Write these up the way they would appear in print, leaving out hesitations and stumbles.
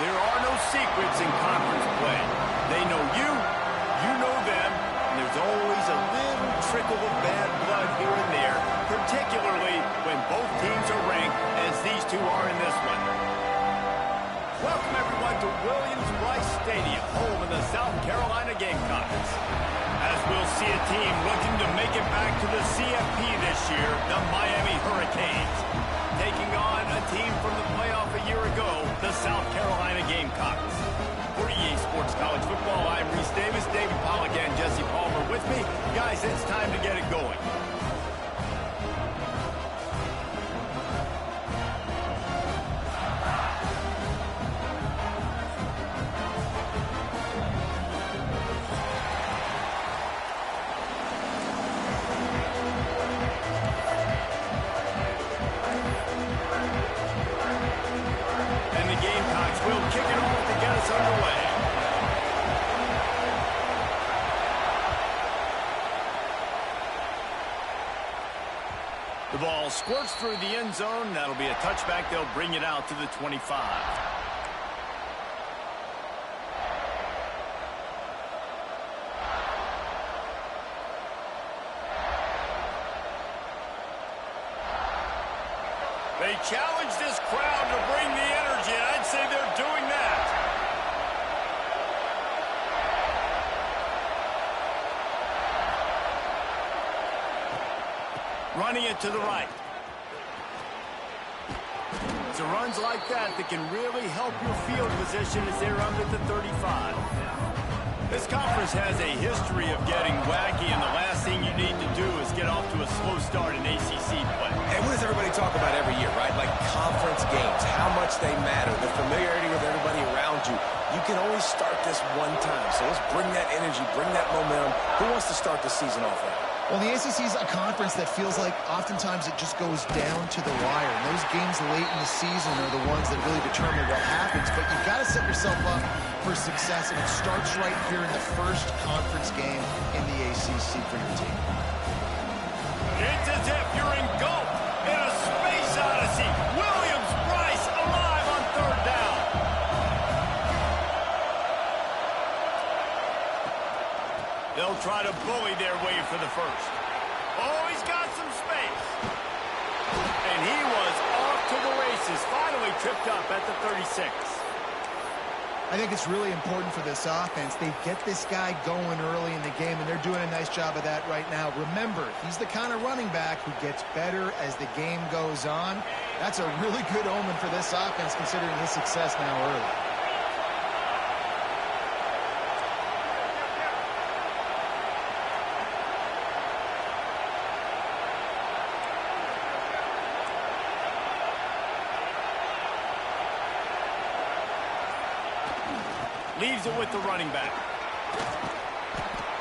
There are no secrets in conference play. They know you, you know them, and there's always a little trickle of bad blood here and there, particularly when both teams are ranked as these two are in this one. Welcome everyone to Williams-Brice Stadium, home of the South Carolina Gamecocks. As we'll see a team looking to make it back to the CFP this year, the Miami Hurricanes. Taking on a team from the playoff a year ago, the South Carolina Gamecocks. For EA Sports College Football, I'm Reese Davis, David Pollack, and Jesse Palmer with me. Guys, it's time to get it going. The ball squirts through the end zone. That'll be a touchback. They'll bring it out to the 25. They challenge this crowd to bring the energy, and I'd say they're doing that. Running it to the right. It's a runs like that that can really help your field position as they're under the 35. This conference has a history of getting wacky, and the last thing you need to do is get off to a slow start in ACC play. And what does everybody talk about every year, right? Like conference games, how much they matter, the familiarity with everybody around you. You can only start this one time, so let's bring that energy, bring that momentum. Who wants to start the season off right? Well, the ACC is a conference that feels like oftentimes it just goes down to the wire. And those games late in the season are the ones that really determine what happens. But you've got to set yourself up for success, and it starts right here in the first conference game in the ACC for your team. It's as if you're engulfed in a space odyssey. Williams-Brice alive on third down. They'll try to bully their way for the first. Oh, he's got some space. And he was off to the races, finally tripped up at the 36. I think it's really important for this offense. They get this guy going early in the game, and they're doing a nice job of that right now. Remember, he's the kind of running back who gets better as the game goes on. That's a really good omen for this offense, considering his success now early. Leaves it with the running back.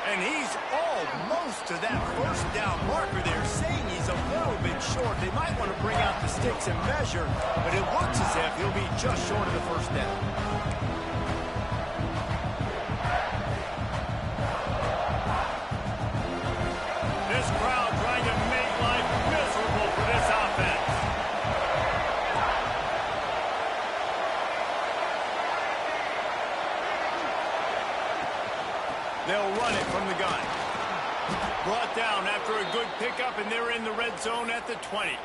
And he's almost to that first down marker there, saying he's a little bit short. They might want to bring out the sticks and measure, but it looks as if he'll be just short of the first down. This crowd trying to make life miserable for this offense. They'll run it from the gun. Brought down after a good pickup, and they're in the red zone at the 20.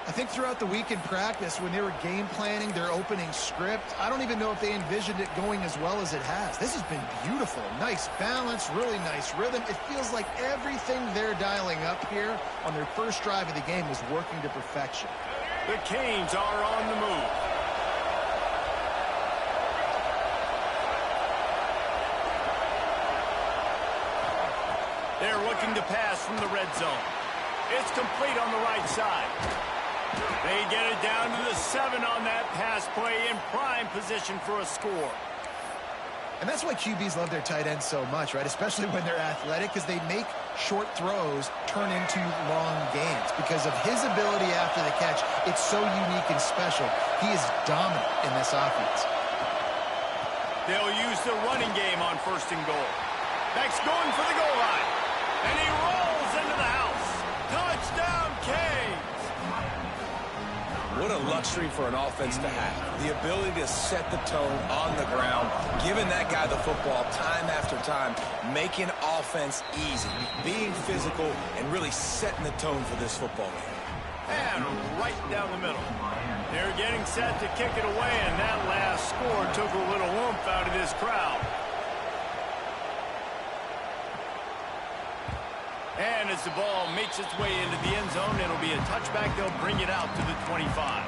I think throughout the week in practice, when they were game planning their opening script, I don't even know if they envisioned it going as well as it has. This has been beautiful. Nice balance, really nice rhythm. It feels like everything they're dialing up here on their first drive of the game was working to perfection. The Canes are on the move. They're looking to pass from the red zone. It's complete on the right side. They get it down to the 7 on that pass play, in prime position for a score. And that's why QBs love their tight ends so much, right? Especially when they're athletic, because they make short throws turn into long gains. Because of his ability after the catch, it's so unique and special. He is dominant in this offense. They'll use the running game on first and goal. Beck's going for the goal line. And he rolls into the house. Touchdown, Canes! What a luxury for an offense to have. The ability to set the tone on the ground, giving that guy the football time after time, making offense easy, being physical, and really setting the tone for this football game. And right down the middle. They're getting set to kick it away, and that last score took a little oomph out of this crowd. And as the ball makes its way into the end zone, it'll be a touchback. They'll bring it out to the 25.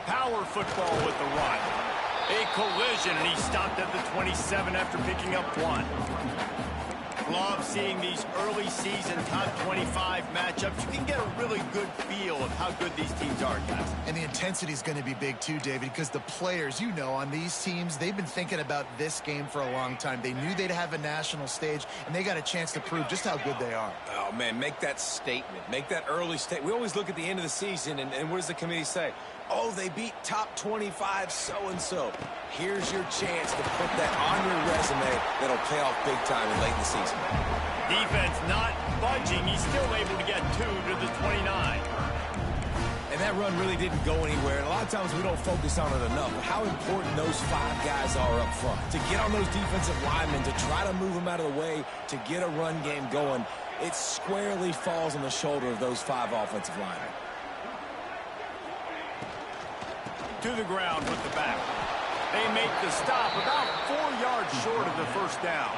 Power football with the run. A collision, and he stopped at the 27 after picking up one. Love seeing these early season top 25 matchups. You can get a really good feel of how good these teams are, guys. And the intensity is going to be big too, David, because the players, you know, on these teams, they've been thinking about this game for a long time. They knew they'd have a national stage, and they got a chance to prove just how good they are. Oh, man, make that statement. Make that early statement. We always look at the end of the season, and what does the committee say? Oh, they beat top 25 so-and-so. Here's your chance to put that on your resume that'll pay off big time in late in the season. Defense not budging. He's still able to get 2 to the 29. And that run really didn't go anywhere. And a lot of times we don't focus on it enough. But how important those 5 guys are up front. To get on those defensive linemen, to try to move them out of the way, to get a run game going, it squarely falls on the shoulder of those 5 offensive linemen. To the ground with the back. They make the stop about 4 yards short of the first down.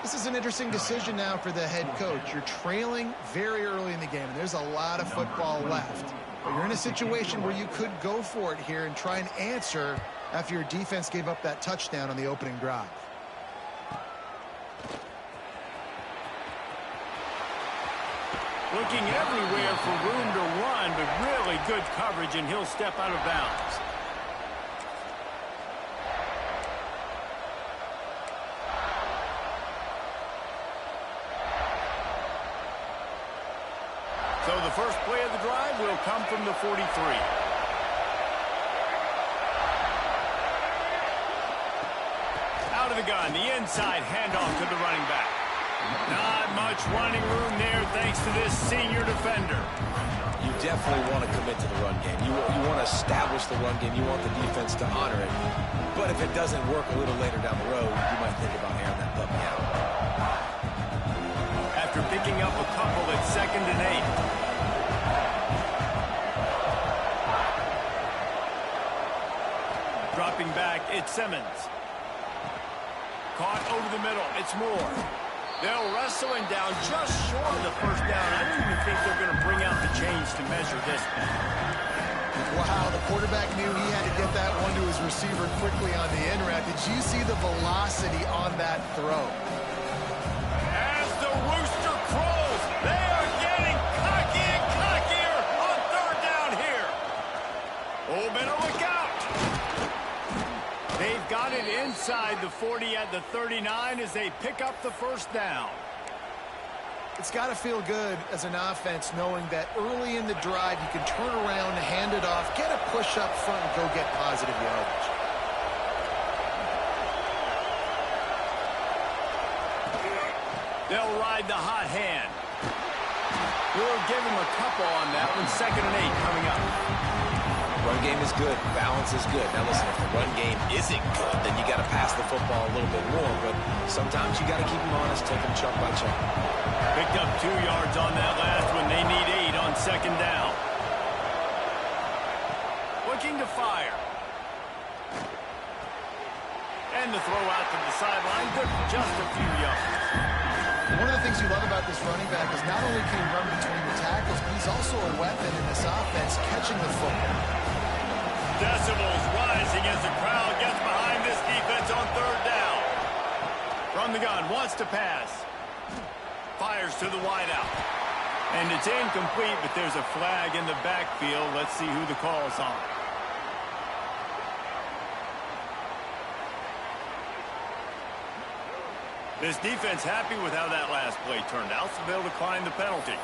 This is an interesting decision now for the head coach. You're trailing very early in the game, and there's a lot of football left. But you're in a situation where you could go for it here and try and answer after your defense gave up that touchdown on the opening drive. Looking everywhere for room to run, but really good coverage, and he'll step out of bounds. So the first play of the drive will come from the 43. Out of the gun, the inside handoff to the running back. Not much running room there thanks to this senior defender. You definitely want to commit to the run game. You want to establish the run game. You want the defense to honor it. But if it doesn't work a little later down the road, you might think about airing that puppy out. After picking up a couple at 2nd and 8. Dropping back, it's Simmons. Caught over the middle, it's Moore. They'll wrestle him down just short of the first down. I don't even think they're going to bring out the chains to measure this one. Wow, the quarterback knew he had to get that one to his receiver quickly on the end route. Did you see the velocity on that throw? As the rooster crows, they are getting cocky and cockier on 3rd down here. Oh, better look out. They've got it inside the 40 at the 39 as they pick up the first down. It's got to feel good as an offense knowing that early in the drive you can turn around, hand it off, get a push up front, and go get positive yardage. They'll ride the hot hand. We'll give him a couple on that one. 2nd and 8 coming up. Run game is good. Balance is good. Now, listen, if the run game isn't good, then you got to pass the football a little bit more. But sometimes you got to keep them honest, take them chunk by chunk. Picked up 2 yards on that last one. They need 8 on 2nd down. Looking to fire. And the throw out to the sideline. Good for just a few yards. One of the things you love about this running back is not only can he run between the tackles, but he's also a weapon in this offense catching the football. Decibels rising as the crowd gets behind this defense on 3rd down. From the gun, wants to pass. Fires to the wideout. And it's incomplete, but there's a flag in the backfield. Let's see who the call is on. This defense happy with how that last play turned out, so they'll decline the penalty.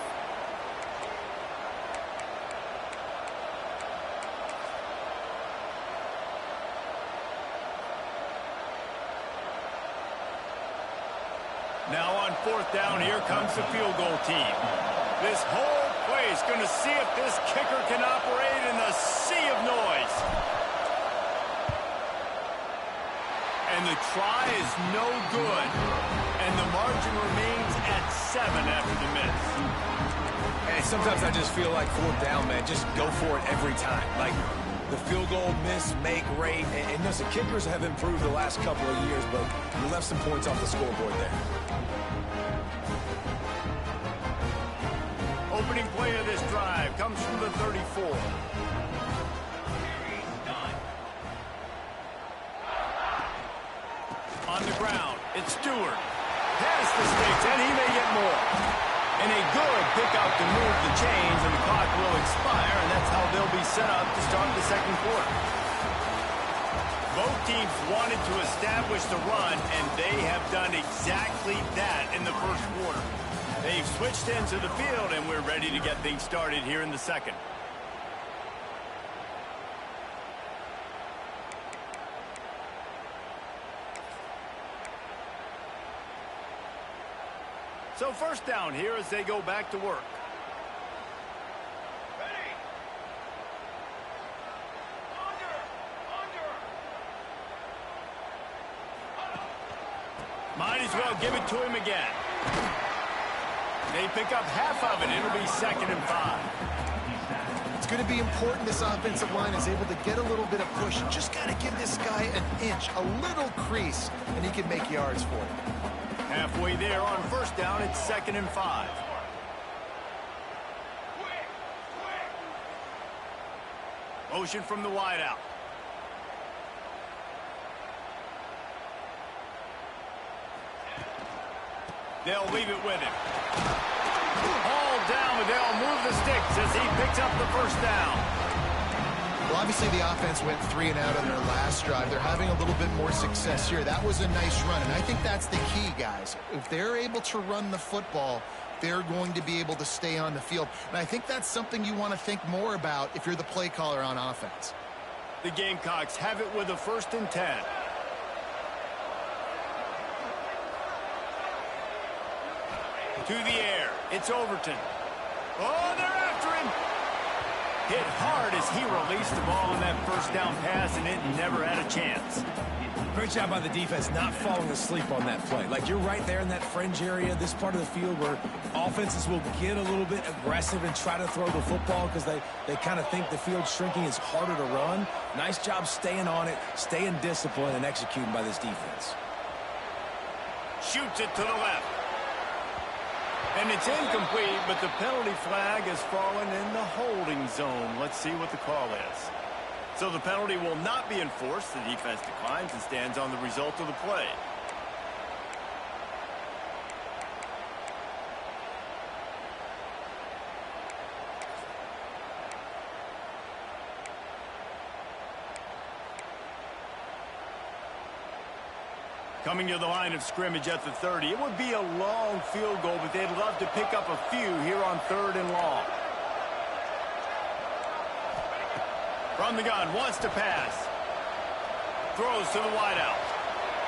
Now on fourth down, here comes the field goal team. This whole play is going to see if this kicker can operate in the sea of noise. And the try is no good. And the margin remains at 7 after the miss. Hey, sometimes I just feel like fourth down, man. Just go for it every time. Like the field goal miss, make rate. And listen, kickers have improved the last couple of years, but you left some points off the scoreboard there. Opening play of this drive comes from the 34. On the ground, it's Stewart. Past the sticks, and he may get more. And a good pickup to move the chains, and the clock will expire, and that's how they'll be set up to start the second quarter. Both teams wanted to establish the run, and they have done exactly that in the first quarter. They've switched into the field, and we're ready to get things started here in the second. So first down here as they go back to work. Might as well give it to him again. They pick up half of it. It'll be 2nd and 5. It's going to be important this offensive line is able to get a little bit of push. Just got to give this guy an inch, a little crease, and he can make yards for it. Halfway there on first down, it's 2nd and 5. Motion from the wideout. They'll leave it with him. All down, but they'll move the sticks as he picks up the first down. Well, obviously the offense went 3 and out on their last drive. They're having a little bit more success here. That was a nice run, and I think that's the key, guys. If they're able to run the football, they're going to be able to stay on the field. And I think that's something you want to think more about if you're the play caller on offense. The Gamecocks have it with a 1st and 10. To the air. It's Overton. Oh, they're after him. Hit hard as he released the ball in that first down pass, and it never had a chance. Great job by the defense not falling asleep on that play. Like, you're right there in that fringe area, this part of the field where offenses will get a little bit aggressive and try to throw the football because they kind of think the field's shrinking, is harder to run. Nice job staying on it, staying disciplined, and executing by this defense. Shoots it to the left. And it's incomplete, but the penalty flag has fallen in the holding zone. Let's see what the call is. So the penalty will not be enforced. The defense declines and stands on the result of the play. Coming to the line of scrimmage at the 30. It would be a long field goal, but they'd love to pick up a few here on 3rd and long. From the gun, wants to pass. Throws to the wideout.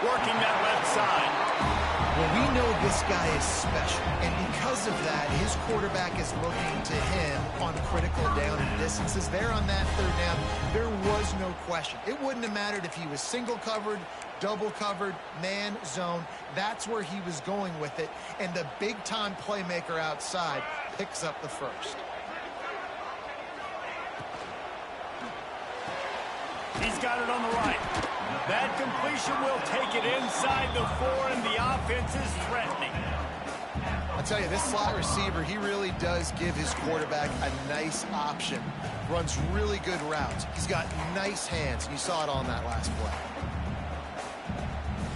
Working that left side. Well, we know this guy is special, and because of that, his quarterback is looking to him on critical down and distances. There on that 3rd down, there was no question. It wouldn't have mattered if he was single covered, double covered, man, zone. That's where he was going with it, and the big-time playmaker outside picks up the first. He's got it on the right. That completion will take it inside the 4, and the offense is threatening. I'll tell you, this slot receiver, he really does give his quarterback a nice option. Runs really good routes. He's got nice hands, and you saw it on that last play.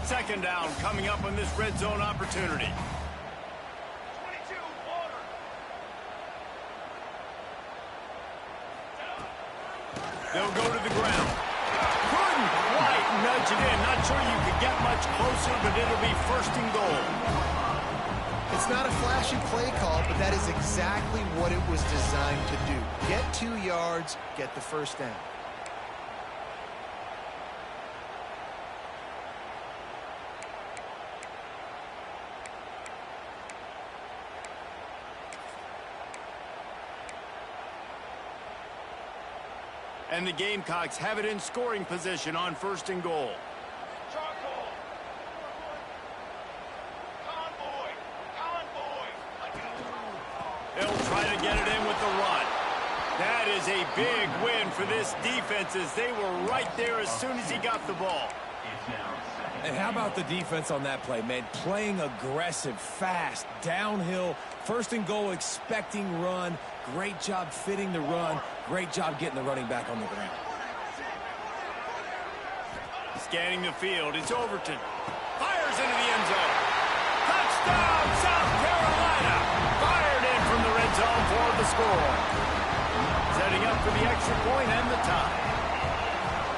2nd down coming up on this red zone opportunity. They'll go to the ground. Couldn't quite nudge punch it in. Not sure you could get much closer, but it'll be first and goal. It's not a flashy play call, but that is exactly what it was designed to do. Get 2 yards, get the first down. And the Gamecocks have it in scoring position on first and goal. They'll try to get it in with the run. That is a big win for this defense as they were right there as soon as he got the ball. And how about the defense on that play, man? Playing aggressive, fast, downhill, first and goal, expecting run. Great job fitting the run. Great job getting the running back on the ground. Scanning the field, it's Overton. Fires into the end zone. Touchdown, South Carolina! Fired in from the red zone for the score. Setting up for the extra point and the tie.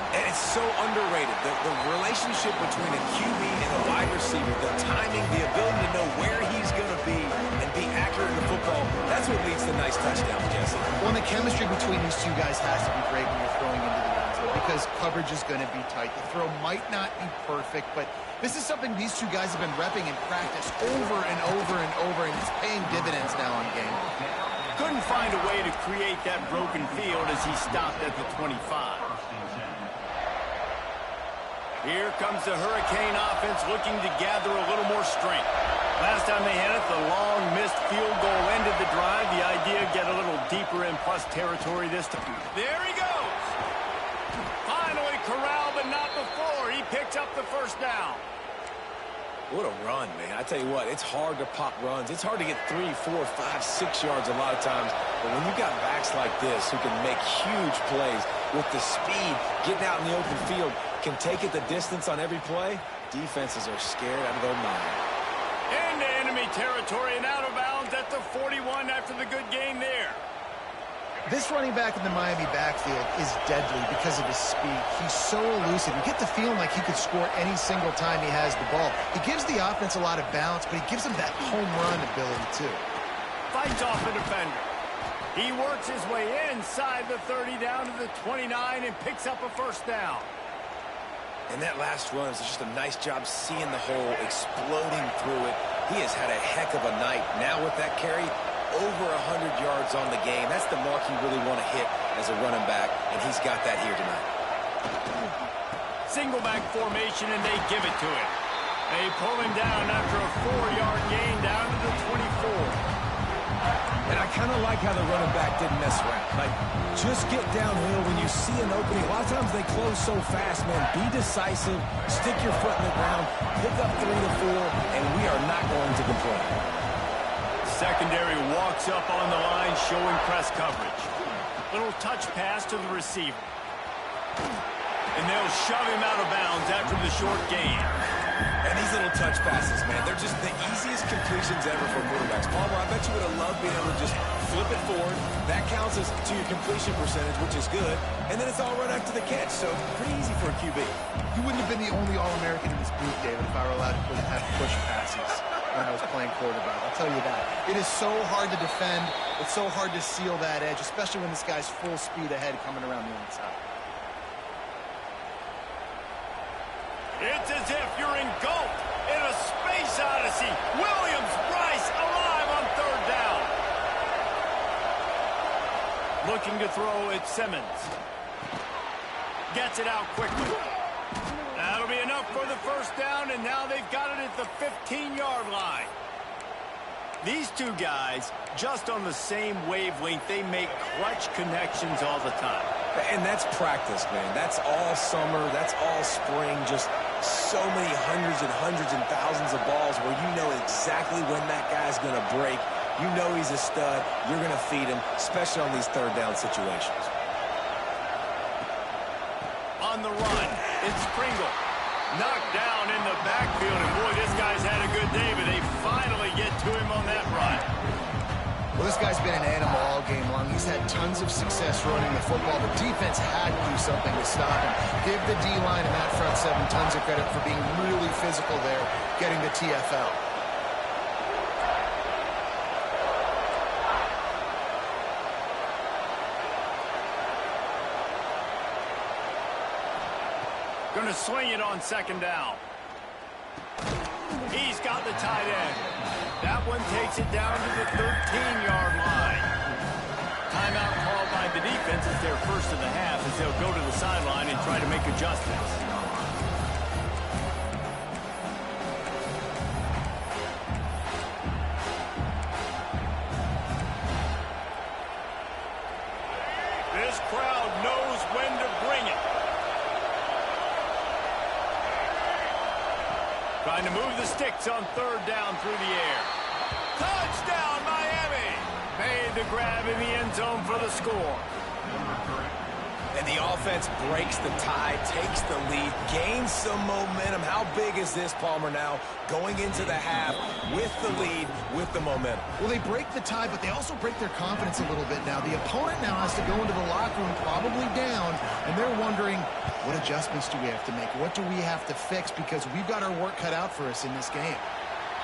And it's so underrated. The relationship between a QB and a wide receiver, the timing, the ability to know where he's going to be and be accurate in the football, that's what leads to nice touchdowns, Jesse. Well, the chemistry between these two guys has to be great when you're throwing into the end zone because coverage is going to be tight. The throw might not be perfect, but this is something these two guys have been repping in practice over and over and over, and it's paying dividends now on game. Couldn't find a way to create that broken field as he stopped at the 25. Here comes the Hurricane offense looking to gather a little more strength. Last time they had it, the long missed field goal ended the drive. The idea, get a little deeper in plus territory this time. There he goes. Finally corralled, but not before. He picks up the first down. What a run, man. I tell you what, it's hard to pop runs. It's hard to get 3, 4, 5, 6 yards a lot of times. But when you've got backs like this who can make huge plays with the speed, getting out in the open field, can take it the distance on every play, defenses are scared out of their mind. Into enemy territory and out of bounds at the 41 after the good gain there. This running back in the Miami backfield is deadly because of his speed. He's so elusive. You get the feeling like he could score any single time he has the ball. He gives the offense a lot of balance, but he gives them that home run ability too. Fights off the defender. He works his way inside the 30 down to the 29 and picks up a first down. And that last run is just a nice job seeing the hole, exploding through it. He has had a heck of a night. Now with that carry, over 100 yards on the game. That's the mark you really want to hit as a running back, and he's got that here tonight. Single back formation, and they give it to him. They pull him down after a 4-yard gain down to the 24. And I kind of like how the running back didn't mess around. Like, just get downhill when you see an opening. A lot of times they close so fast, man. Be decisive, stick your foot in the ground, pick up 3 to 4, and we are not going to complain. Secondary walks up on the line, showing press coverage. Little touch pass to the receiver. And they'll shove him out of bounds after the short gain. And these little touch passes, man, they're just the easiest completions ever for quarterbacks. Palmer, I bet you would have loved being able to just flip it forward. That counts as to your completion percentage, which is good. And then it's all right after the catch, so pretty easy for a QB. You wouldn't have been the only All-American in this booth, David, if I were allowed to have push passes when I was playing quarterback. I'll tell you that. It is so hard to defend. It's so hard to seal that edge, especially when this guy's full speed ahead coming around the inside. It's as if you're engulfed in a space odyssey. Williams-Brice alive on third down. Looking to throw it, Simmons. Gets it out quickly. That'll be enough for the first down, and now they've got it at the 15-yard line. These two guys, just on the same wavelength, they make clutch connections all the time. And that's practice, man. That's all summer. That's all spring. Just so many hundreds and thousands of balls where you know exactly when that guy's going to break. You know he's a stud. You're going to feed him, especially on these third down situations. On the run, it's Pringle. Knocked down in the backfield, and boy, this guy's had a good day, but they finally get to him on that run. Well, this guy's been an animal all game long. He's had tons of success running the football. The defense had to do something to stop him. Give the D-line and that front seven tons of credit for being really physical there, getting the TFL. Going to swing it on second down. He's got the tight end. That one takes it down to the 13-yard line. Timeout called by the defense. It's their first of the half as they'll go to the sideline and try to make adjustments. This crowd knows when to bring it. Trying to move the sticks on third down through the air. Touchdown, Miami! Made the grab in the end zone for the score. And the offense breaks the tie, takes the lead, gains some momentum. How big is this, Palmer, now going into the half with the lead, with the momentum? Well, they break the tie, but they also break their confidence a little bit now. The opponent now has to go into the locker room probably down, and they're wondering, what adjustments do we have to make? What do we have to fix? Because we've got our work cut out for us in this game.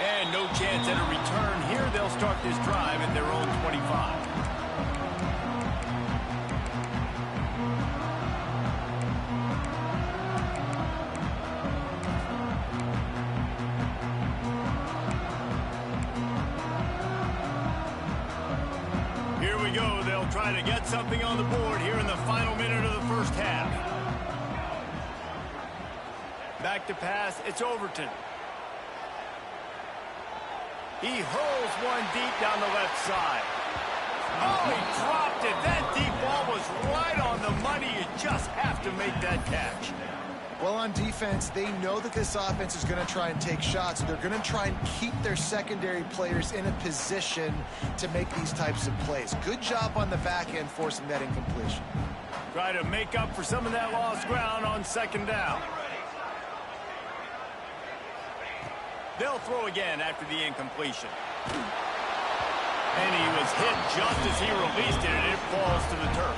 And no chance at a return here. They'll start this drive at their own 25. Here we go. They'll try to get something on the board here in the final minute of the first half. Back to pass. It's Overton. He hurls one deep down the left side. Oh, he dropped it. That deep ball was right on the money. You just have to make that catch. Well, on defense, they know that this offense is going to try and take shots. They're going to try and keep their secondary players in a position to make these types of plays. Good job on the back end forcing that incompletion. Try to make up for some of that lost ground on second down. They'll throw again after the incompletion. And he was hit just as he released it, and it falls to the turf.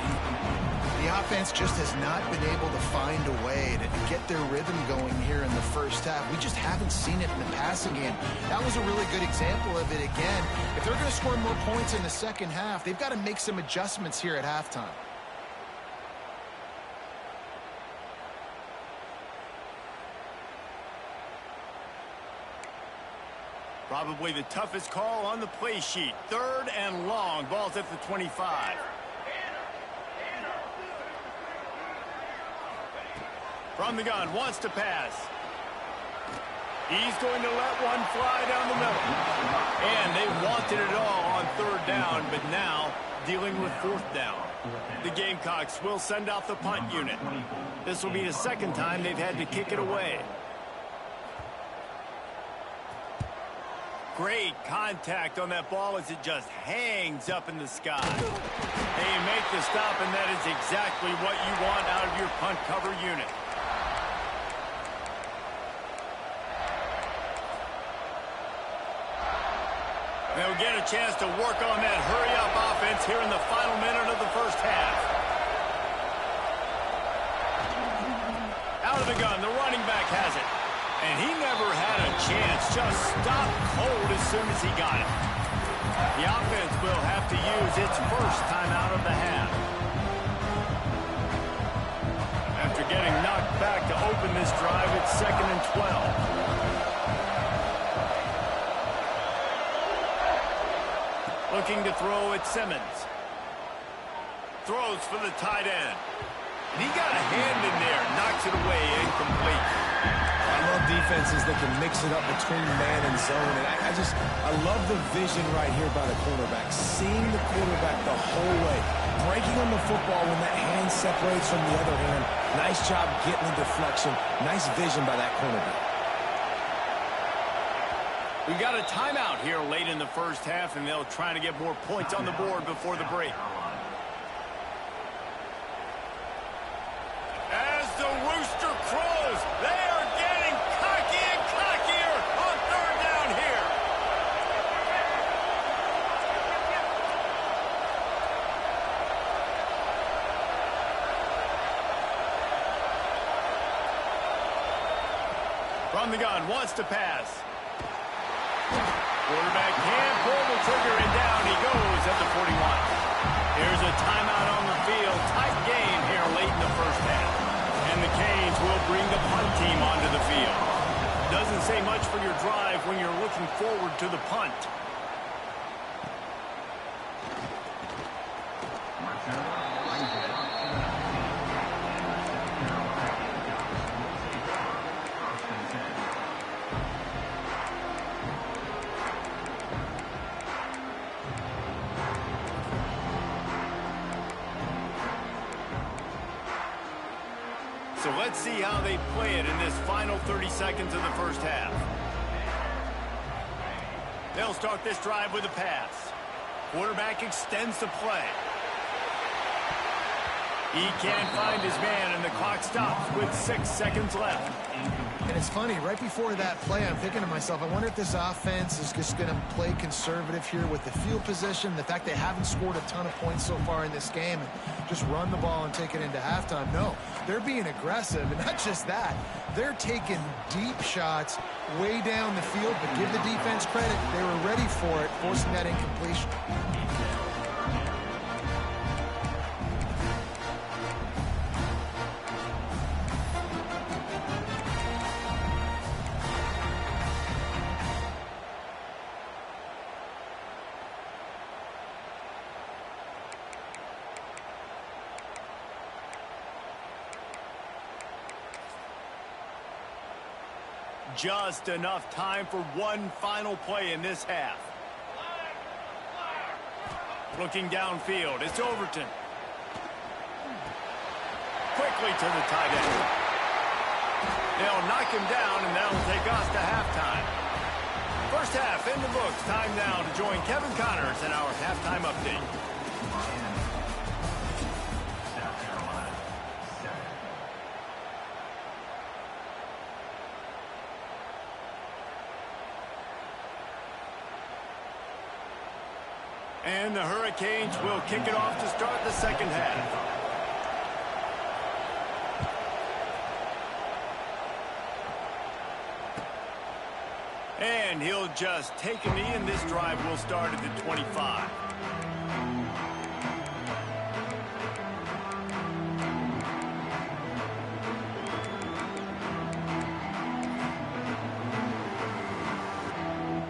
The offense just has not been able to find a way to get their rhythm going here in the first half. We just haven't seen it in the passing game. That was a really good example of it again. If they're going to score more points in the second half, they've got to make some adjustments here at halftime. Probably the toughest call on the play sheet. Third and long. Ball's at the 25. From the gun, wants to pass. He's going to let one fly down the middle. And they wanted it all on third down, but now dealing with fourth down. The Gamecocks will send out the punt unit. This will be the second time they've had to kick it away. Great contact on that ball as it just hangs up in the sky. They make the stop, and that is exactly what you want out of your punt cover unit. They'll get a chance to work on that hurry-up offense here in the final minute of the first half. Out of the gun, the running back has it. And he never had a chance, just stopped cold as soon as he got it. The offense will have to use its first timeout of the half. After getting knocked back to open this drive, it's 2nd and 12. Looking to throw at Simmons. Throws for the tight end. And he got a hand in there, knocks it away, incomplete. I love defenses that can mix it up between man and zone. And I love the vision right here by the quarterback. Seeing the quarterback the whole way. Breaking on the football when that hand separates from the other hand. Nice job getting the deflection. Nice vision by that cornerback. We've got a timeout here late in the first half, and they'll try to get more points on the board before the break. As the rooster crows, they are getting cocky and cockier on third down here. From the gun, wants to pass. Quarterback can't pull the trigger, and down he goes at the 41. Here's a timeout on the field. Tight game here late in the first half. And the Canes will bring the punt team onto the field. Doesn't say much for your drive when you're looking forward to the punt. So let's see how they play it in this final 30 seconds of the first half. They'll start this drive with a pass. Quarterback extends the play. He can't find his man, and the clock stops with 6 seconds left. And it's funny, right before that play, I'm thinking to myself, I wonder if this offense is just going to play conservative here with the field position, the fact they haven't scored a ton of points so far in this game, and just run the ball and take it into halftime. No, they're being aggressive, and not just that, they're taking deep shots way down the field, but give the defense credit, they were ready for it, forcing that incompletion. Just enough time for one final play in this half. Looking downfield, it's Overton. Quickly to the tight end. They'll knock him down, and that'll take us to halftime. First half in the books. Time now to join Kevin Connors in our halftime update. And the Hurricanes will kick it off to start the second half. And he'll just take a knee, and this drive will start at the 25.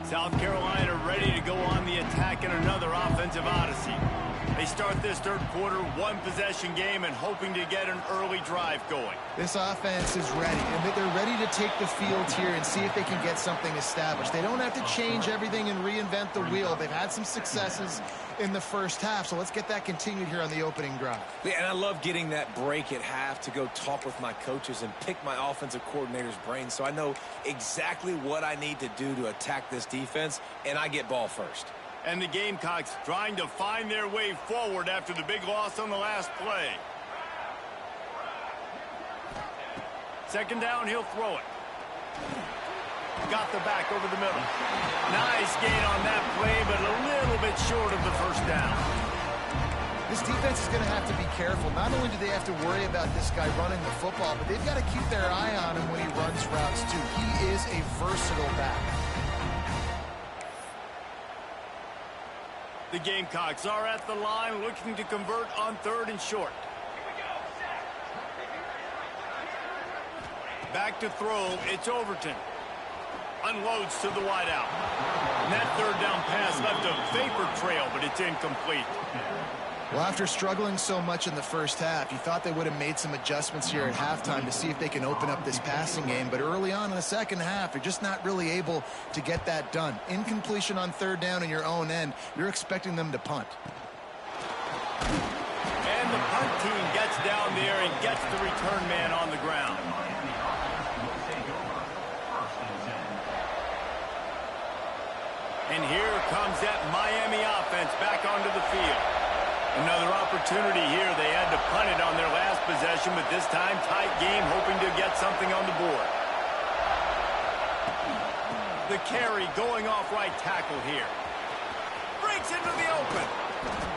South Carolina ready to go on the attack in another offensive odyssey. They start this third quarter, one-possession game, and hoping to get an early drive going. This offense is ready, and they're ready to take the field here and see if they can get something established. They don't have to change everything and reinvent the wheel. They've had some successes in the first half, so let's get that continued here on the opening drive. Yeah, and I love getting that break at half to go talk with my coaches and pick my offensive coordinator's brain so I know exactly what I need to do to attack this defense, and I get ball first. And the Gamecocks trying to find their way forward after the big loss on the last play. Second down, he'll throw it. Got the back over the middle. Nice gain on that play, but a little bit short of the first down. This defense is going to have to be careful. Not only do they have to worry about this guy running the football, but they've got to keep their eye on him when he runs routes, too. He is a versatile back. The Gamecocks are at the line looking to convert on third and short. Back to throw, it's Overton. Unloads to the wideout. And that third down pass left a vapor trail, but it's incomplete. Well, after struggling so much in the first half, you thought they would have made some adjustments here at halftime to see if they can open up this passing game. But early on in the second half, they're just not really able to get that done. Incompletion on third down in your own end, you're expecting them to punt. And the punt team gets down there and gets the return man on the ground. And here comes that Miami offense back onto the field. Another opportunity here. They had to punt it on their last possession, but this time tight game, hoping to get something on the board. The carry going off right tackle here. Breaks into the open.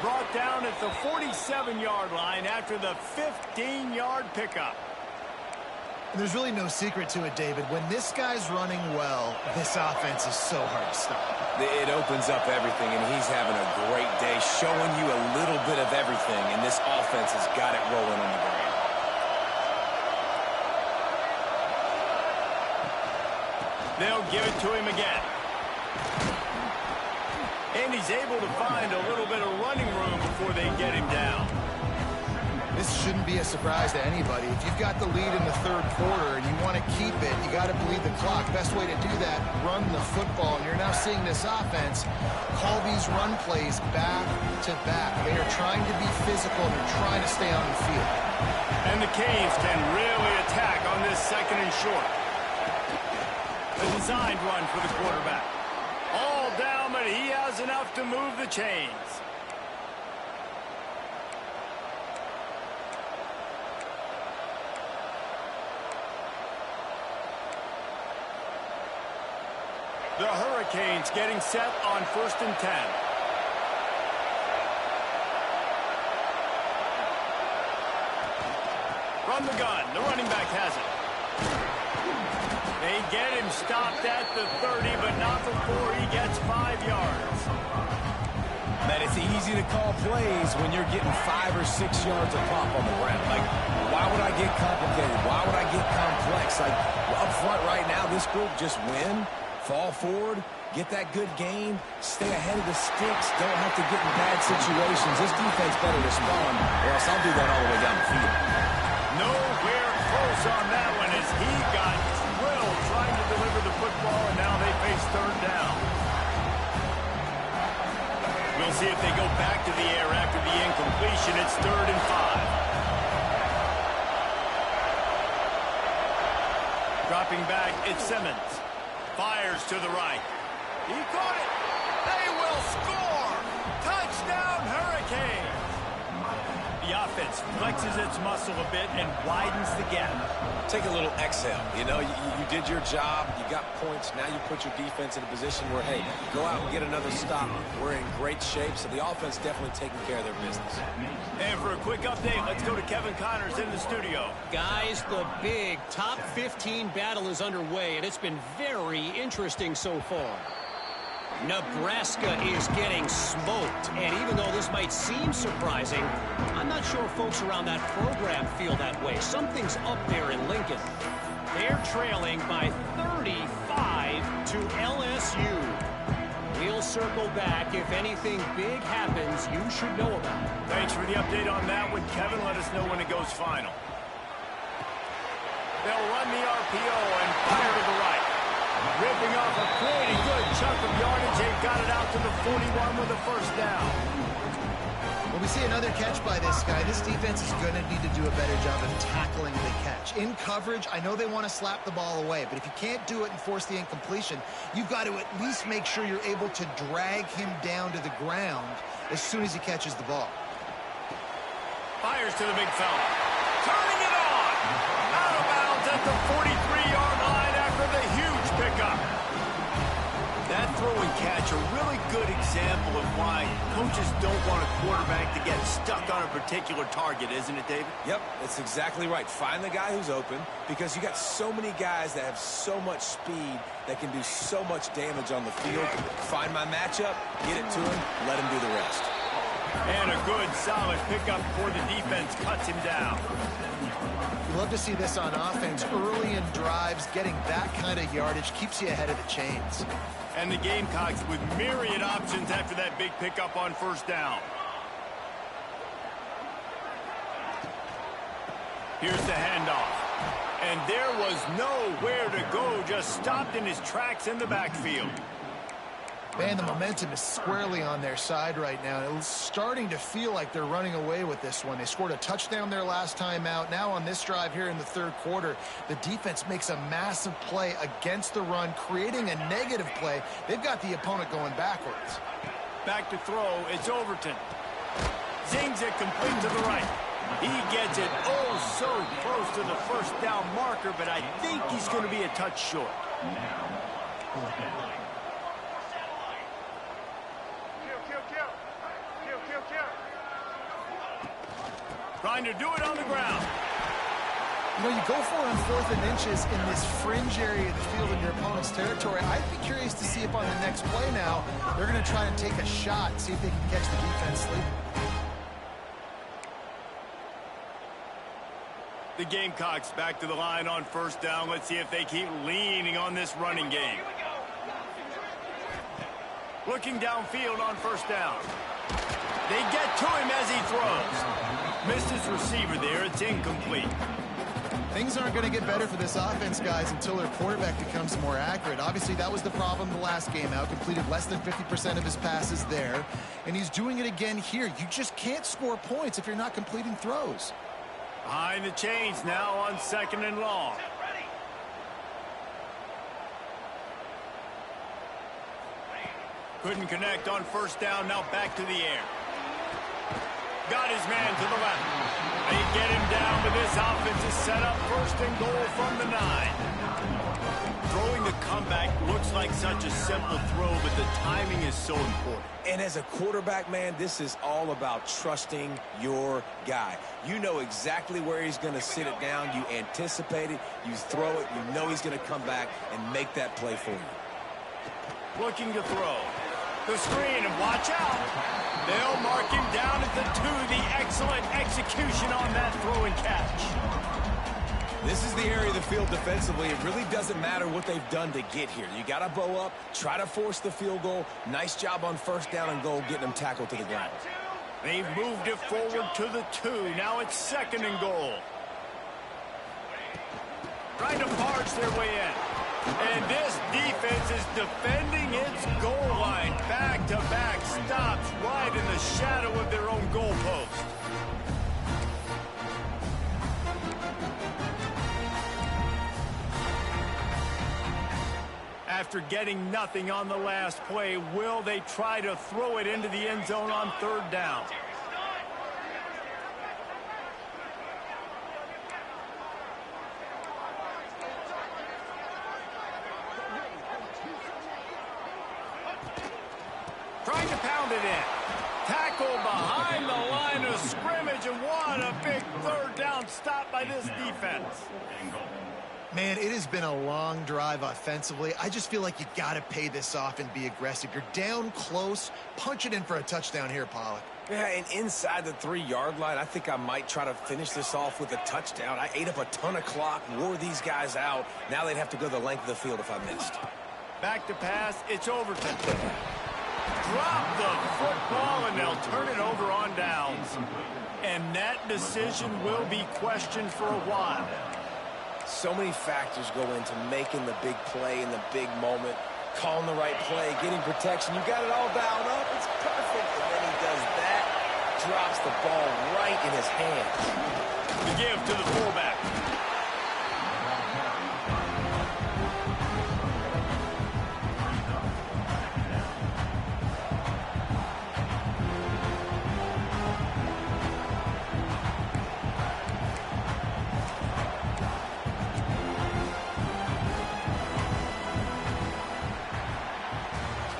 Brought down at the 47-yard line after the 15-yard pickup. And there's really no secret to it, David. When this guy's running well, this offense is so hard to stop. It opens up everything, and he's having a great day, showing you a little bit of everything, and this offense has got it rolling on the ground. They'll give it to him again. And he's able to find a little bit of running room before they get him down. This shouldn't be a surprise to anybody. If you've got the lead in the third quarter and you want to keep it, you got to bleed the clock. Best way to do that, run the football. And you're now seeing this offense call these run plays back to back. They are trying to be physical and they're trying to stay on the field. And the Canes can really attack on this second and short. A designed run for the quarterback. All down, but he has enough to move the chains. The Hurricanes getting set on 1st and 10. From the gun, the running back has it. They get him stopped at the 30, but not before he gets 5 yards. Man, it's easy to call plays when you're getting 5 or 6 yards of pop on the ground. Like, why would I get complicated? Why would I get complex? Like, up front right now, this group just win. Fall forward, get that good gain, stay ahead of the sticks, don't have to get in bad situations. This defense better respond, or else I'll do that all the way down the field. Nowhere close on that one as he got drilled trying to deliver the football, and now they face 3rd down. We'll see if they go back to the air after the incompletion. It's 3rd and 5. Dropping back, it's Simmons. Fires to the right. He caught it. They will score. Touchdown, Hurricanes. The offense flexes its muscle a bit and widens the gap. Take a little exhale. You know, you did your job. You got points. Now you put your defense in a position where, hey, go out and get another stop. We're in great shape, so the offense definitely taking care of their business. And for a quick update, let's go to Kevin Connors in the studio. Guys, the big top 15 battle is underway, and it's been very interesting so far. Nebraska is getting smoked, and even though this might seem surprising, I'm not sure folks around that program feel that way. Something's up there in Lincoln. They're trailing by 35 to LSU. We'll circle back. If anything big happens, you should know about it. Thanks for the update on that one, Kevin. Let us know when it goes final. They'll run the RPO and fire to the right. Ripping off a pretty good chunk of yardage. They've got it out to the 41 with a 1st down. When we see another catch by this guy, this defense is going to need to do a better job of tackling the catch. In coverage, I know they want to slap the ball away, but if you can't do it and force the incompletion, you've got to at least make sure you're able to drag him down to the ground as soon as he catches the ball. Fires to the big fella. Turning it on. Out of bounds at the 43-yard line after the huge pickup. That throw and catch, a really good example of why coaches don't want a quarterback to get stuck on a particular target, isn't it, David? Yep, that's exactly right. Find the guy who's open, because you got so many guys that have so much speed that can do so much damage on the field. Find my matchup, get it to him, let him do the rest. And a good, solid pickup before the defense cuts him down. You love to see this on offense. Early in drives, getting that kind of yardage keeps you ahead of the chains. And the Gamecocks with myriad options after that big pickup on 1st down. Here's the handoff. And there was nowhere to go, just stopped in his tracks in the backfield. Man, the momentum is squarely on their side right now. It's starting to feel like they're running away with this one. They scored a touchdown their last time out. Now on this drive here in the 3rd quarter, the defense makes a massive play against the run, creating a negative play. They've got the opponent going backwards. Back to throw, it's Overton. Zings it complete to the right. He gets it oh so close to the 1st down marker, but I think he's going to be a touch short. Trying to do it on the ground. You know, you go for it on 4th and inches in this fringe area of the field in your opponent's territory. I'd be curious to see if on the next play now, they're going to try and take a shot, see if they can catch the defense sleeping. The Gamecocks back to the line on 1st down. Let's see if they keep leaning on this running game. Looking downfield on 1st down. They get to him as he throws. Missed his receiver there. It's incomplete. Things aren't going to get better for this offense, guys, until their quarterback becomes more accurate. Obviously, that was the problem the last game out. Completed less than 50% of his passes there. And he's doing it again here. You just can't score points if you're not completing throws. Behind the chains now on 2nd and long. Couldn't connect on 1st down. Now back to the air. Got his man to the left. They get him down, but this offense is set up 1st and goal from the 9. Throwing the comeback looks like such a simple throw, but the timing is so important. And as a quarterback, man, this is all about trusting your guy. You know exactly where he's going to sit it down. You anticipate it. You throw it. You know he's going to come back and make that play for you. Looking to throw. The screen, and watch out. They'll mark him down at the 2. The excellent execution on that throw and catch. This is the area of the field defensively. It really doesn't matter what they've done to get here. You got to bow up, try to force the field goal. Nice job on 1st down and goal, getting them tackled to the ground. They've moved it forward to the 2. Now it's 2nd and goal. Trying to barge their way in. And this defense is defending its goal line. Back-to-back stops right in the shadow of their own goalpost. After getting nothing on the last play, will they try to throw it into the end zone on 3rd down? Trying to pound it in. Tackle behind the line of scrimmage, and what a big 3rd down stop by this defense. Man, it has been a long drive offensively. I just feel like you got to pay this off and be aggressive. You're down close. Punch it in for a touchdown here, Pollack. Yeah, and inside the 3-yard line, I think I might try to finish this off with a touchdown. I ate up a ton of clock, wore these guys out. Now they'd have to go the length of the field if I missed. Back to pass. It's Overton. Drop the football, and they'll turn it over on downs. And that decision will be questioned for a while. So many factors go into making the big play in the big moment, calling the right play, getting protection. You got it all dialed up. It's perfect. And then he does that, drops the ball right in his hands. The give to the fullback.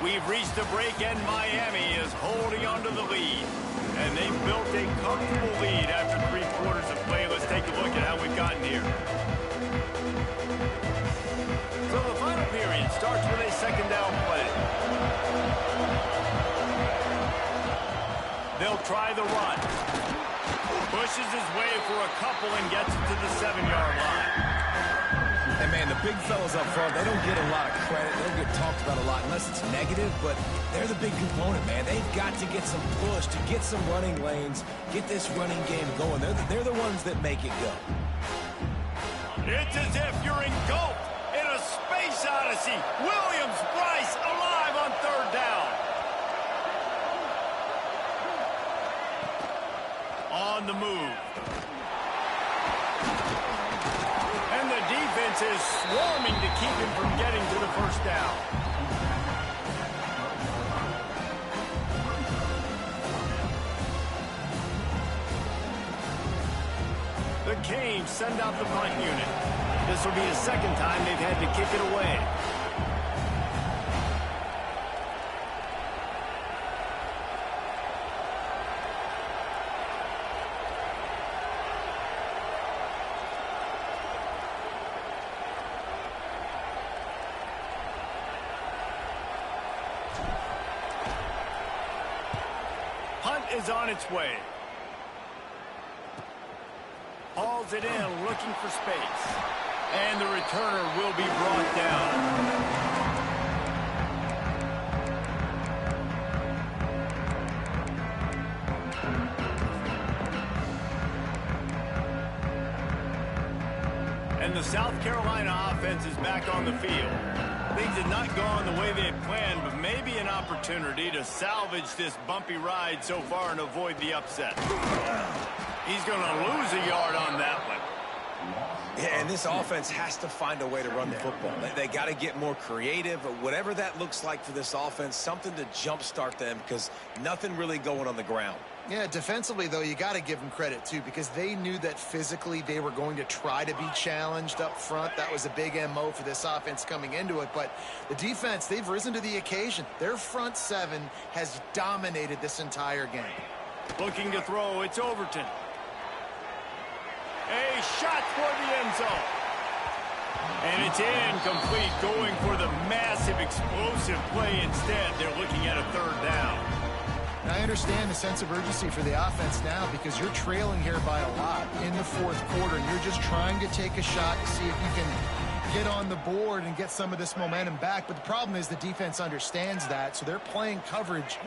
We've reached the break, and Miami is holding on to the lead. And they've built a comfortable lead after 3 quarters of play. Let's take a look at how we've gotten here. So the final period starts with a 2nd down play. They'll try the run. Pushes his way for a couple and gets it to the 7-yard line. And, man, the big fellas up front, they don't get a lot of credit. They don't get talked about a lot unless it's negative, but they're the big component, man. They've got to get some push, to get some running lanes, get this running game going. They're the ones that make it go. It's as if you're engulfed in a space odyssey. Williams-Brice alive on 3rd down. On the move. And the defense is swarming to keep him from getting to the 1st down. The Canes send out the punt unit. This will be the 2nd time they've had to kick it away. is on its way. Hauls it in, looking for space. And the returner will be brought down. And the South Carolina offense is back on the field. Things had not gone the way they had planned, but maybe an opportunity to salvage this bumpy ride so far and avoid the upset. He's going to lose a yard on that one. Yeah, and this offense has to find a way to run the football. They got to get more creative, or whatever that looks like for this offense, something to jumpstart them, because nothing really going on the ground. Yeah, defensively, though, you got to give them credit, too, because they knew that physically they were going to try to be challenged up front. That was a big MO for this offense coming into it. But the defense, they've risen to the occasion. Their front seven has dominated this entire game. Looking to throw, it's Overton. A shot for the end zone. And it's incomplete, going for the massive, explosive play instead. They're looking at a third down. And I understand the sense of urgency for the offense now because you're trailing here by a lot in the fourth quarter. And you're just trying to take a shot to see if you can get on the board and get some of this momentum back. But the problem is the defense understands that, so they're playing coverage,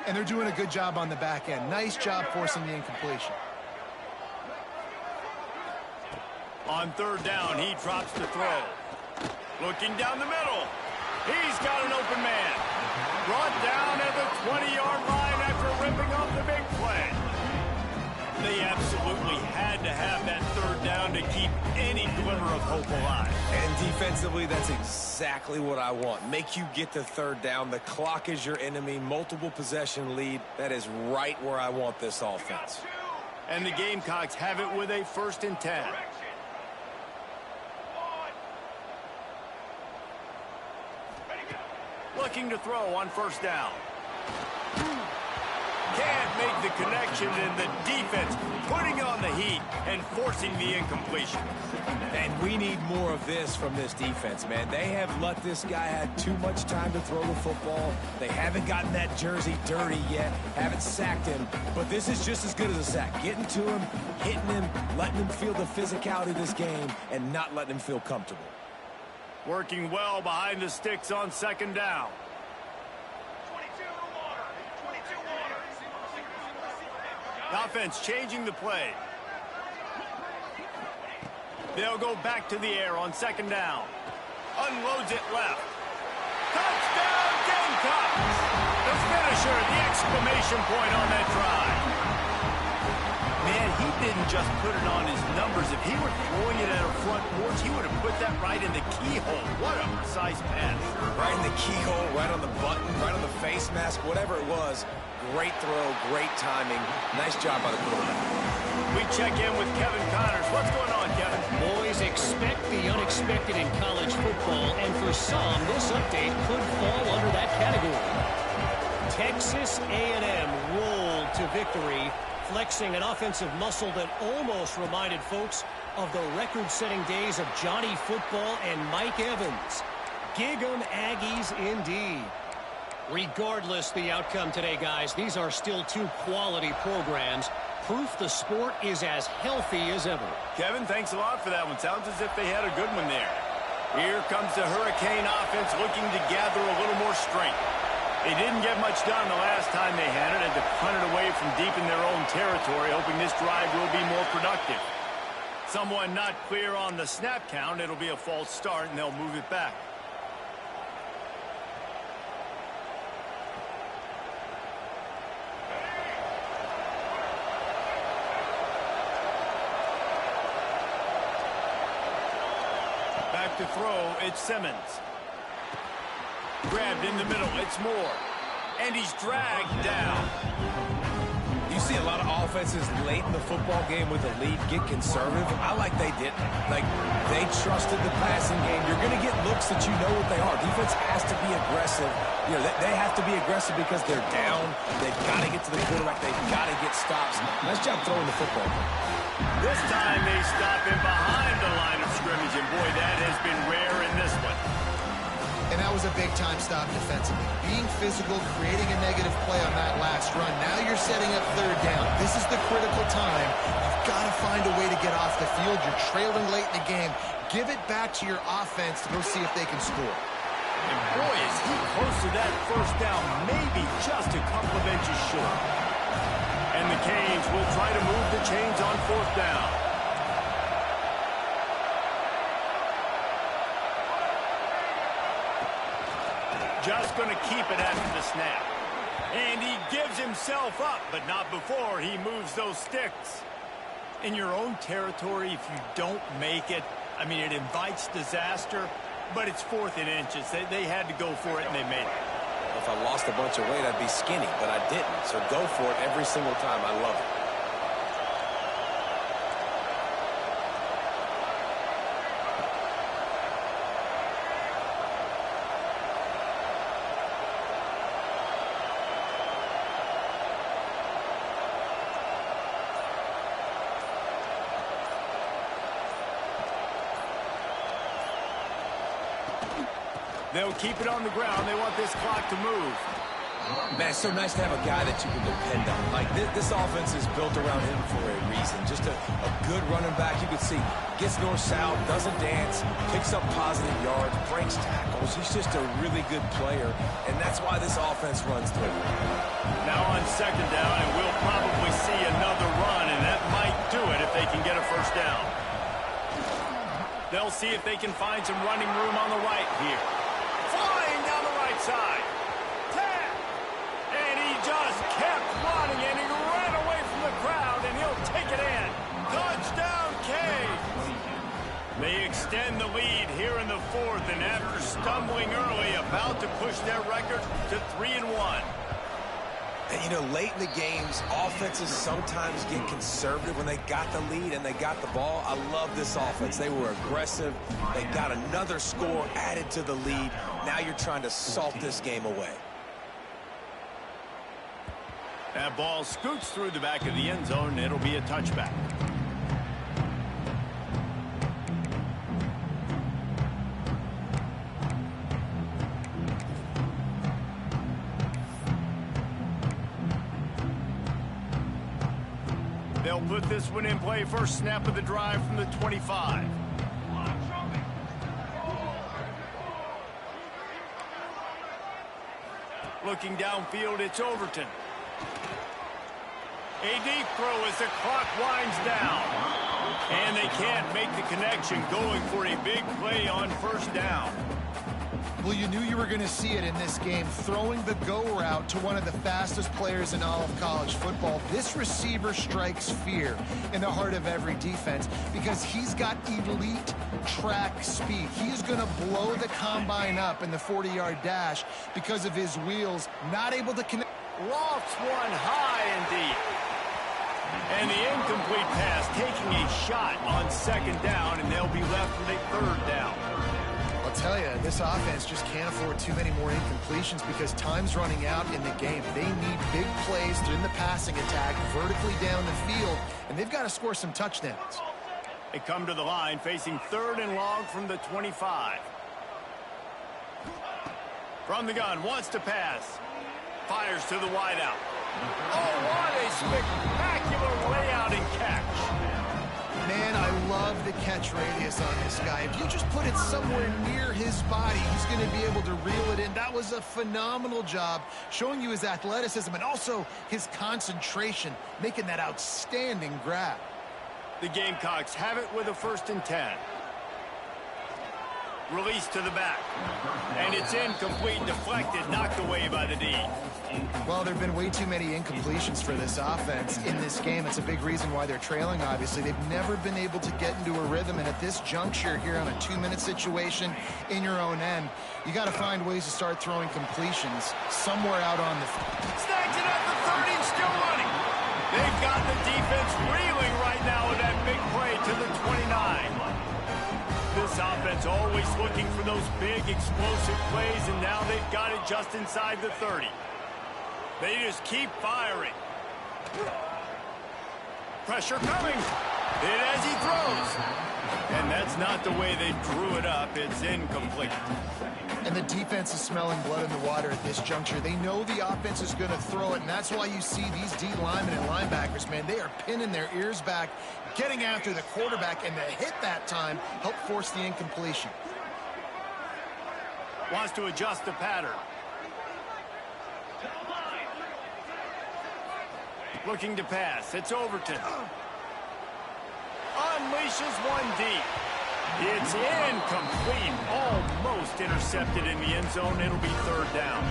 and they're doing a good job on the back end. Nice job forcing the incompletion. On third down, he drops the throw. Looking down the middle. He's got an open man. Brought down at the 20-yard line after ripping off the big play. They absolutely had to have that third down to keep any glimmer of hope alive. And defensively, that's exactly what I want. Make you get the third down. The clock is your enemy. Multiple possession lead. That is right where I want this offense. And the Gamecocks have it with a 1st and 10. Looking to throw on first down. Can't make the connection, and the defense putting on the heat and forcing the incompletion. And we need more of this from this defense, man. They have let this guy have too much time to throw the football. They haven't gotten that jersey dirty yet, haven't sacked him. But this is just as good as a sack. Getting to him, hitting him, letting him feel the physicality of this game, and not letting him feel comfortable. Working well behind the sticks on second down. The offense changing the play. They'll go back to the air on second down. Unloads it left. Touchdown, Gamecocks! The finisher, the exclamation point on that drive. Man, he didn't just put it on his numbers. If he were throwing it at a front porch, he would have put that right in the keyhole. What a precise pass. Right in the keyhole, right on the button, right on the face mask, whatever it was. Great throw, great timing. Nice job by the quarterback. We check in with Kevin Connors. What's going on, Kevin? Boys, expect the unexpected in college football, and for some, this update could fall under that category. Texas A&M rolled to victory, flexing an offensive muscle that almost reminded folks of the record-setting days of Johnny Football and Mike Evans. Gig 'em Aggies indeed. Regardless the outcome today, guys, these are still two quality programs. Proof the sport is as healthy as ever. Kevin, thanks a lot for that one. Sounds as if they had a good one there. Here comes the Hurricane offense looking to gather a little more strength. They didn't get much done the last time they had it. Had to punt it away from deep in their own territory, hoping this drive will be more productive. Someone not clear on the snap count. It'll be a false start, and they'll move it back. Back to throw, it's Simmons. Grabbed in the middle, it's Moore. And he's dragged down. You see a lot of offenses late in the football game with a lead get conservative. I like they didn't. Like, they trusted the passing game. You're going to get looks that you know what they are. Defense has to be aggressive. You know, they have to be aggressive because they're down. They've got to get to the quarterback. They've got to get stops. Nice job throwing the football. This time they stop him behind the line of scrimmage, and boy, that has been rare in this one. And that was a big-time stop defensively. Being physical, creating a negative play on that last run. Now you're setting up third down. This is the critical time. You've got to find a way to get off the field. You're trailing late in the game. Give it back to your offense to go see if they can score. And boy, is he close to that first down, maybe just a couple of inches short. And the Canes will try to move the chains on fourth down. Just going to keep it after the snap. And he gives himself up, but not before he moves those sticks. In your own territory, if you don't make it, I mean, it invites disaster, but it's 4th and inches. They had to go for it, and they made it. If I lost a bunch of weight, I'd be skinny, but I didn't. So go for it every single time. I love it. They'll keep it on the ground. They want this clock to move. Man, it's so nice to have a guy that you can depend on. Like, this offense is built around him for a reason. Just a good running back. You can see, gets north-south, doesn't dance, picks up positive yards, breaks tackles. He's just a really good player, and that's why this offense runs through. Now on second down, and we'll probably see another run, and that might do it if they can get a first down. They'll see if they can find some running room on the right here. Flying down the right side. Tap. And he just kept running, and he ran away from the crowd, and he'll take it in. Touchdown, Canes. They extend the lead here in the 4th, and after stumbling early, about to push their record to 3-1. And, you know, late in the games, offenses sometimes get conservative when they got the lead and they got the ball. I love this offense. They were aggressive. They got another score added to the lead. Now you're trying to salt this game away. That ball scoots through the back of the end zone, and it'll be a touchback. They'll put this one in play. First snap of the drive from the 25. Looking downfield, it's Overton. A deep throw as the clock winds down. And they can't make the connection, going for a big play on first down. Well, you knew you were going to see it in this game, throwing the go route to one of the fastest players in all of college football. This receiver strikes fear in the heart of every defense because he's got elite track speed. He's going to blow the combine up in the 40-yard dash because of his wheels, not able to connect. Lofts one high and deep. And the incomplete pass taking a shot on second down, and they'll be left with a third down. I'll tell you, this offense just can't afford too many more incompletions because time's running out in the game. They need big plays in the passing attack, vertically down the field, and they've got to score some touchdowns. They come to the line facing 3rd and long from the 25. From the gun, wants to pass. Fires to the wideout. Oh, what a spectacular layout and catch. Man, I love the catch radius on this guy. If you just put it somewhere near his body, he's going to be able to reel it in. That was a phenomenal job, showing you his athleticism and also his concentration, making that outstanding grab. The Gamecocks have it with a 1st and 10. Release to the back. And it's incomplete, deflected, knocked away by the D. Well, there have been way too many incompletions for this offense in this game. It's a big reason why they're trailing, obviously. They've never been able to get into a rhythm, and at this juncture here on a 2-minute situation in your own end, you got to find ways to start throwing completions somewhere out on the field. Snags it at the 30 and still running. They've got the defense reeling right now with that big play to the 29. This offense always looking for those big explosive plays, and now they've got it just inside the 30. They just keep firing. Pressure coming. Hit as he throws. And that's not the way they drew it up. It's incomplete. And And the defense is smelling blood in the water at this juncture. They know the offense is going to throw it, and that's why you see these D linemen and linebackers, man, they are pinning their ears back, getting after the quarterback, and the hit that time helped force the incompletion. Wants to adjust the pattern. Looking to pass. It's Overton. Unleashes one deep. It's incomplete. Almost intercepted in the end zone. It'll be third down.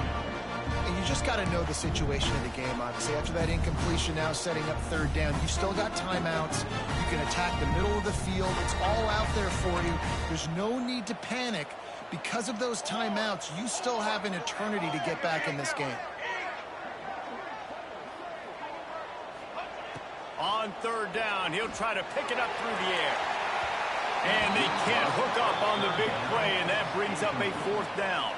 And you just got to know the situation of the game, obviously. After that incompletion, now setting up third down. You've still got timeouts. You can attack the middle of the field. It's all out there for you. There's no need to panic. Because of those timeouts, you still have an eternity to get back in this game. On third down, he'll try to pick it up through the air. And they can't hook up on the big play, and that brings up a fourth down.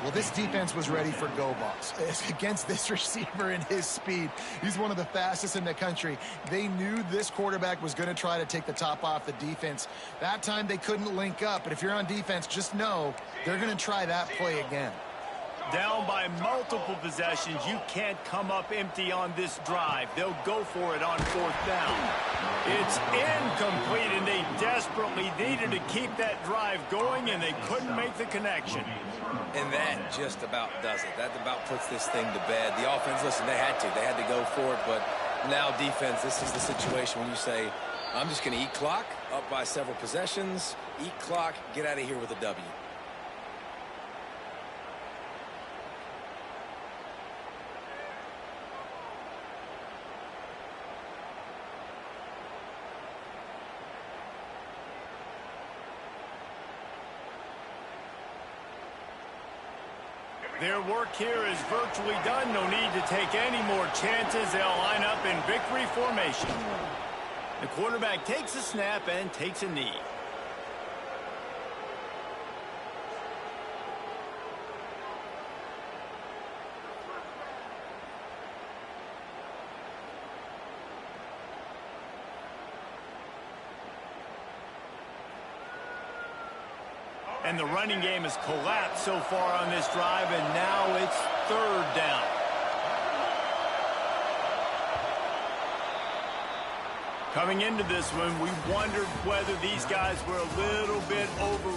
Well, this defense was ready for go balls. Against this receiver and his speed, he's one of the fastest in the country. They knew this quarterback was going to try to take the top off the defense. That time they couldn't link up, but if you're on defense, just know they're going to try that play again. Down by multiple possessions, you can't come up empty on this drive. They'll go for it on fourth down. It's incomplete, and they desperately needed to keep that drive going, and they couldn't make the connection. And that just about does it. That about puts this thing to bed. The offense, listen, they had to go for it, but now defense, this is the situation when you say, I'm just going to eat clock, up by several possessions, eat clock, get out of here with a W. Their work here is virtually done. No need to take any more chances. They'll line up in victory formation. The quarterback takes a snap and takes a knee. And the running game has collapsed so far on this drive, and now it's third down. Coming into this one, we wondered whether these guys were a little bit overreacting.